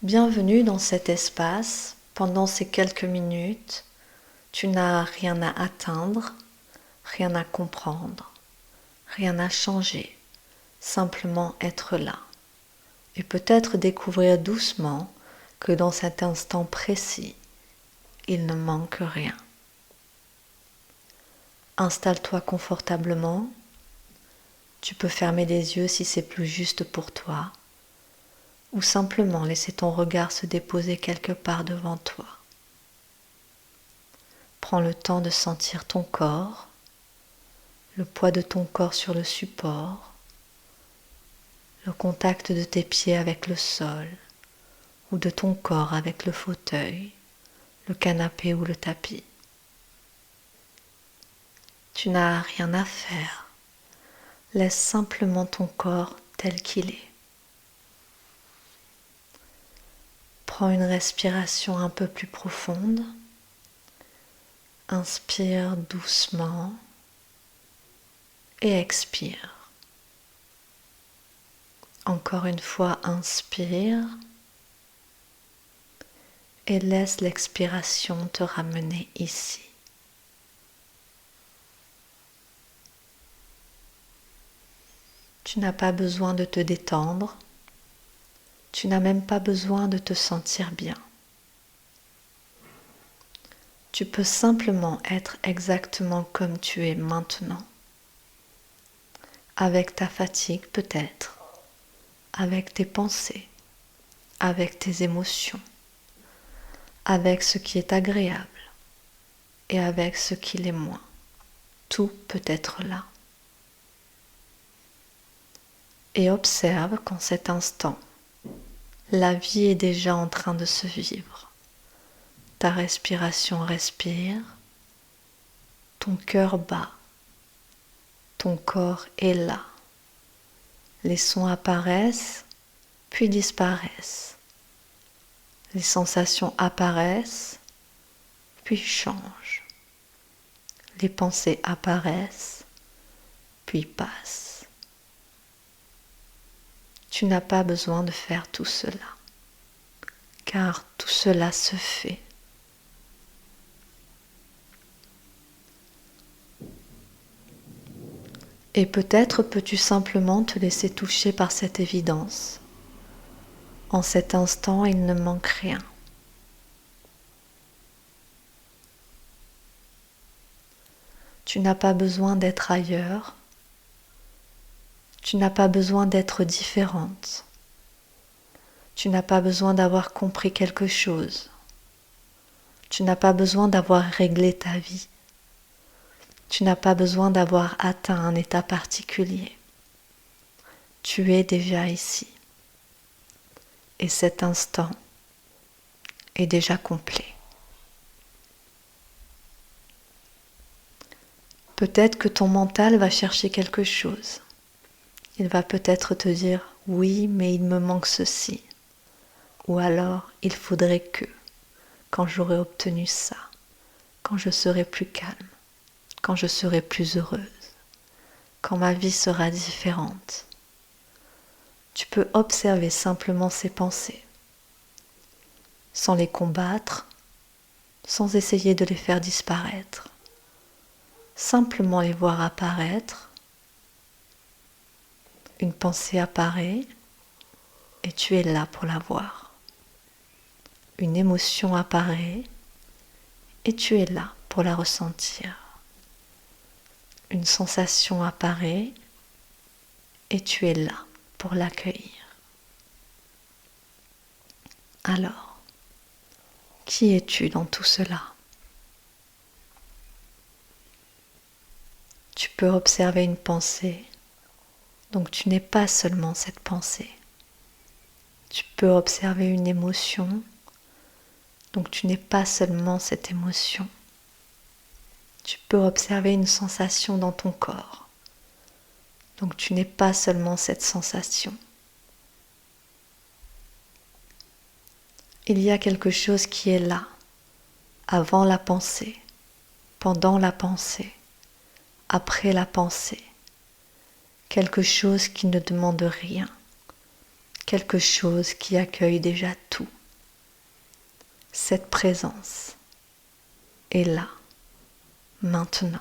Bienvenue dans cet espace. Pendant ces quelques minutes, tu n'as rien à atteindre, rien à comprendre, rien à changer, simplement être là. Et peut-être découvrir doucement que dans cet instant précis, il ne manque rien. Installe-toi confortablement. Tu peux fermer les yeux si c'est plus juste pour toi, ou simplement laisser ton regard se déposer quelque part devant toi. Prends le temps de sentir ton corps, le poids de ton corps sur le support, le contact de tes pieds avec le sol ou de ton corps avec le fauteuil, le canapé ou le tapis. Tu n'as rien à faire. Laisse simplement ton corps tel qu'il est. Prends une respiration un peu plus profonde. Inspire doucement et expire. Encore une fois, inspire et laisse l'expiration te ramener ici. Tu n'as pas besoin de te détendre, tu n'as même pas besoin de te sentir bien. Tu peux simplement être exactement comme tu es maintenant, avec ta fatigue peut-être, avec tes pensées, avec tes émotions, avec ce qui est agréable et avec ce qui l'est moins. Tout peut être là. Et observe qu'en cet instant, la vie est déjà en train de se vivre. Ta respiration respire, ton cœur bat, ton corps est là. Les sons apparaissent, puis disparaissent. Les sensations apparaissent, puis changent. Les pensées apparaissent, puis passent. Tu n'as pas besoin de faire tout cela, car tout cela se fait. Et peut-être peux-tu simplement te laisser toucher par cette évidence. En cet instant, il ne manque rien. Tu n'as pas besoin d'être ailleurs. Tu n'as pas besoin d'être différente. Tu n'as pas besoin d'avoir compris quelque chose. Tu n'as pas besoin d'avoir réglé ta vie. Tu n'as pas besoin d'avoir atteint un état particulier. Tu es déjà ici. Et cet instant est déjà complet. Peut-être que ton mental va chercher quelque chose. Il va peut-être te dire « oui, mais il me manque ceci ». Ou alors « il faudrait que, quand j'aurai obtenu ça, quand je serai plus calme, quand je serai plus heureuse, quand ma vie sera différente ». Tu peux observer simplement ces pensées, sans les combattre, sans essayer de les faire disparaître. Simplement les voir apparaître. Une pensée apparaît et tu es là pour la voir. Une émotion apparaît et tu es là pour la ressentir. Une sensation apparaît et tu es là pour l'accueillir. Alors, qui es-tu dans tout cela ? Tu peux observer une pensée, donc tu n'es pas seulement cette pensée. Tu peux observer une émotion, donc tu n'es pas seulement cette émotion. Tu peux observer une sensation dans ton corps, donc tu n'es pas seulement cette sensation. Il y a quelque chose qui est là, avant la pensée, pendant la pensée, après la pensée. Quelque chose qui ne demande rien, quelque chose qui accueille déjà tout. Cette présence est là, maintenant.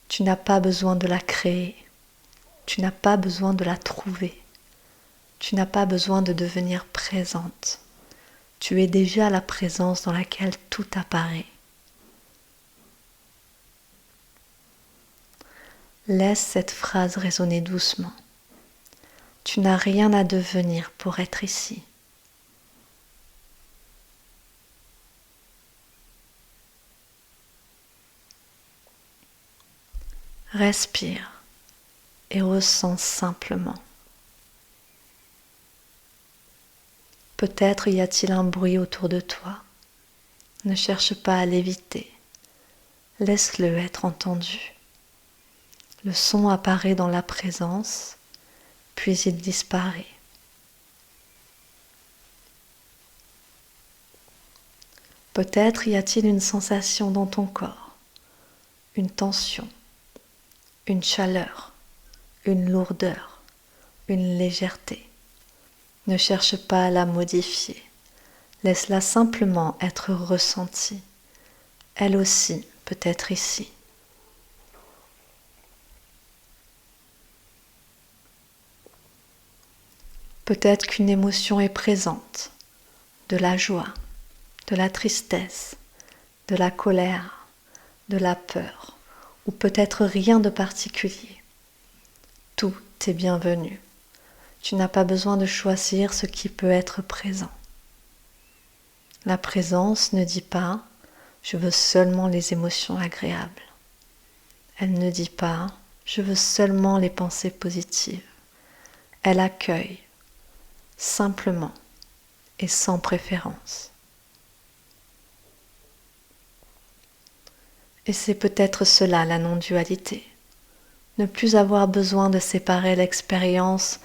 Tu n'as pas besoin de la créer, tu n'as pas besoin de la trouver, tu n'as pas besoin de devenir présente. Tu es déjà la présence dans laquelle tout apparaît. Laisse cette phrase résonner doucement. Tu n'as rien à devenir pour être ici. Respire et ressens simplement. Peut-être y a-t-il un bruit autour de toi. Ne cherche pas à l'éviter. Laisse-le être entendu. Le son apparaît dans la présence, puis il disparaît. Peut-être y a-t-il une sensation dans ton corps, une tension, une chaleur, une lourdeur, une légèreté. Ne cherche pas à la modifier. Laisse-la simplement être ressentie. Elle aussi peut être ici. Peut-être qu'une émotion est présente, de la joie, de la tristesse, de la colère, de la peur, ou peut-être rien de particulier. Tout est bienvenu. Tu n'as pas besoin de choisir ce qui peut être présent. La présence ne dit pas « je veux seulement les émotions agréables ». Elle ne dit pas « je veux seulement les pensées positives ». Elle accueille, simplement et sans préférence. Et c'est peut-être cela la non-dualité. Ne plus avoir besoin de séparer l'expérience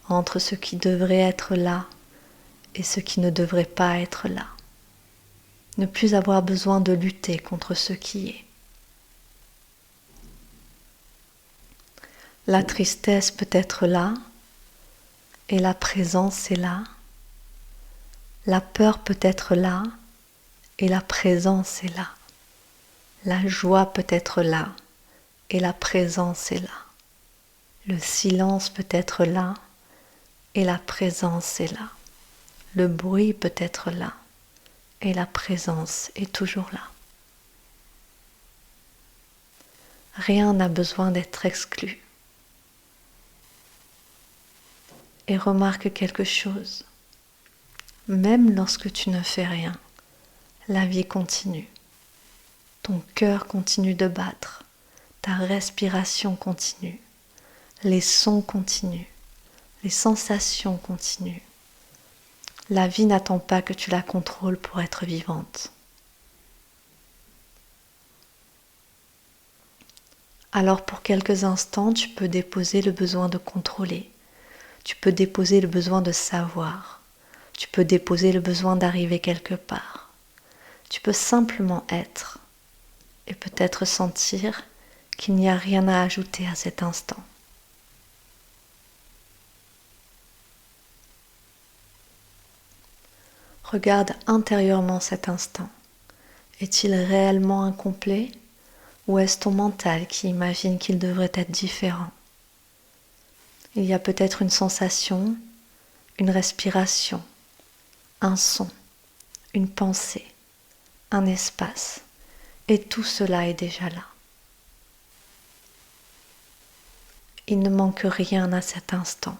entre ce qui devrait être là et ce qui ne devrait pas être là. Ne plus avoir besoin de lutter contre ce qui est. La tristesse peut être là et la présence est là. La peur peut être là et la présence est là. La joie peut être là et la présence est là. Le silence peut être là et la présence est là. Le bruit peut être là et la présence est toujours là. Rien n'a besoin d'être exclu. Et remarque quelque chose. Même lorsque tu ne fais rien, la vie continue. Ton cœur continue de battre. Ta respiration continue. Les sons continuent. Les sensations continuent. La vie n'attend pas que tu la contrôles pour être vivante. Alors pour quelques instants, tu peux déposer le besoin de contrôler. Tu peux déposer le besoin de savoir. Tu peux déposer le besoin d'arriver quelque part. Tu peux simplement être et peut-être sentir qu'il n'y a rien à ajouter à cet instant. Regarde intérieurement cet instant. Est-il réellement incomplet ou est-ce ton mental qui imagine qu'il devrait être différent? Il y a peut-être une sensation, une respiration, un son, une pensée, un espace, et tout cela est déjà là. Il ne manque rien à cet instant,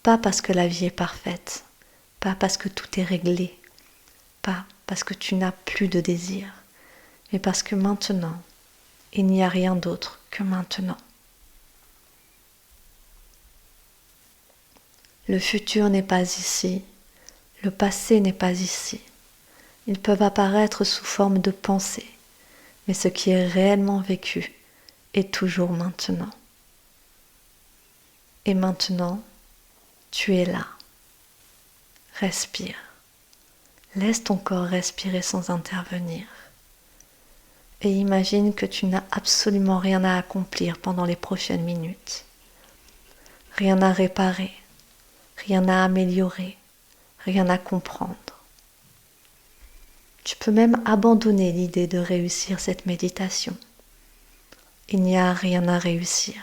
pas parce que la vie est parfaite, pas parce que tout est réglé, pas parce que tu n'as plus de désir, mais parce que maintenant, il n'y a rien d'autre que maintenant. Le futur n'est pas ici, le passé n'est pas ici. Ils peuvent apparaître sous forme de pensée, mais ce qui est réellement vécu est toujours maintenant. Et maintenant, tu es là. Respire. Laisse ton corps respirer sans intervenir. Et imagine que tu n'as absolument rien à accomplir pendant les prochaines minutes. rien à réparer, rien à améliorer, rien à comprendre. Tu peux même abandonner l'idée de réussir cette méditation. Il n'y a rien à réussir.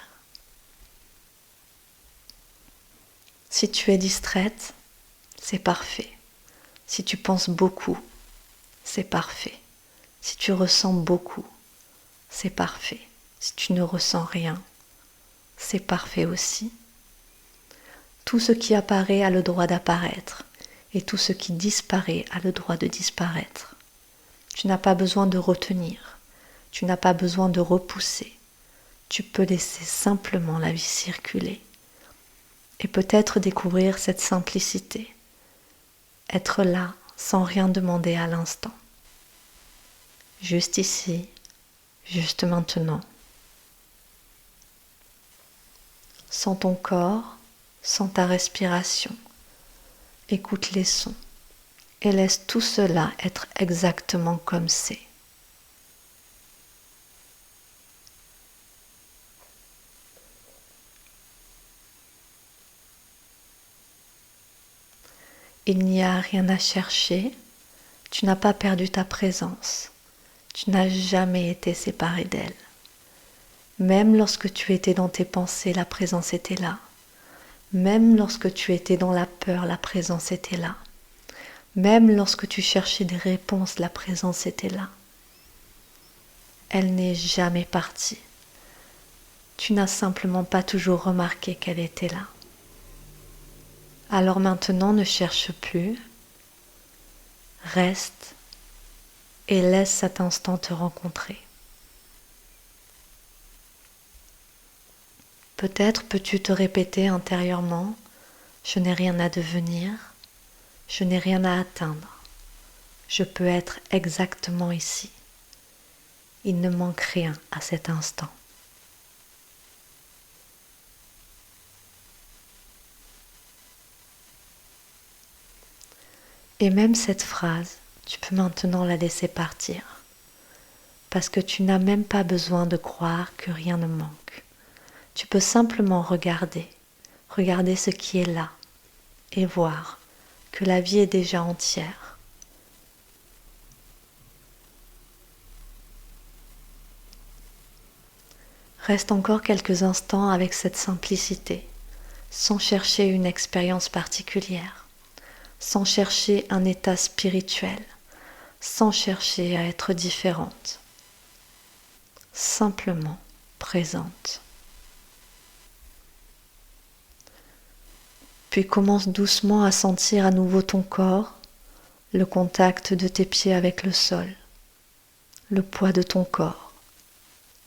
Si tu es distraite, c'est parfait. Si tu penses beaucoup, c'est parfait. Si tu ressens beaucoup, c'est parfait. Si tu ne ressens rien, c'est parfait aussi. Tout ce qui apparaît a le droit d'apparaître et tout ce qui disparaît a le droit de disparaître. Tu n'as pas besoin de retenir, tu n'as pas besoin de repousser. Tu peux laisser simplement la vie circuler et peut-être découvrir cette simplicité, être là sans rien demander à l'instant. Juste ici, juste maintenant. Sens ton corps, sens ta respiration. Écoute les sons et laisse tout cela être exactement comme c'est. Il n'y a rien à chercher, tu n'as pas perdu ta présence, tu n'as jamais été séparé d'elle. Même lorsque tu étais dans tes pensées, la présence était là. Même lorsque tu étais dans la peur, la présence était là. Même lorsque tu cherchais des réponses, la présence était là. Elle n'est jamais partie. Tu n'as simplement pas toujours remarqué qu'elle était là. Alors maintenant, ne cherche plus, reste et laisse cet instant te rencontrer. Peut-être peux-tu te répéter intérieurement, je n'ai rien à devenir, je n'ai rien à atteindre, je peux être exactement ici. Il ne manque rien à cet instant. Et même cette phrase, tu peux maintenant la laisser partir, parce que tu n'as même pas besoin de croire que rien ne manque. Tu peux simplement regarder ce qui est là, et voir que la vie est déjà entière. Reste encore quelques instants avec cette simplicité, sans chercher une expérience particulière, sans chercher un état spirituel, sans chercher à être différente, simplement présente. Puis commence doucement à sentir à nouveau ton corps, le contact de tes pieds avec le sol, le poids de ton corps,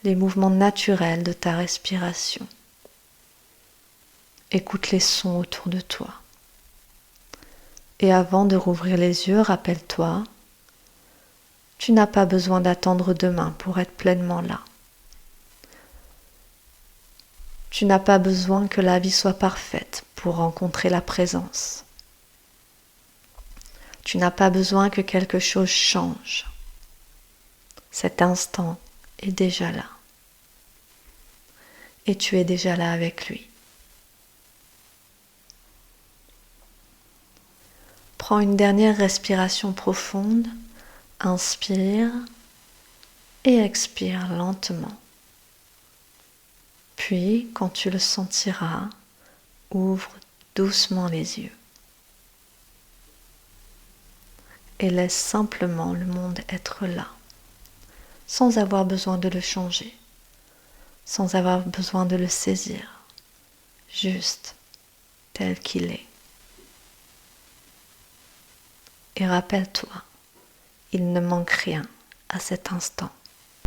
les mouvements naturels de ta respiration. Écoute les sons autour de toi. Et avant de rouvrir les yeux, rappelle-toi, tu n'as pas besoin d'attendre demain pour être pleinement là. Tu n'as pas besoin que la vie soit parfaite pour rencontrer la présence. Tu n'as pas besoin que quelque chose change. Cet instant est déjà là. Et tu es déjà là avec lui. Prends une dernière respiration profonde, inspire et expire lentement. Puis, quand tu le sentiras, ouvre doucement les yeux. Et laisse simplement le monde être là, sans avoir besoin de le changer, sans avoir besoin de le saisir, juste tel qu'il est. Et rappelle-toi, il ne manque rien à cet instant.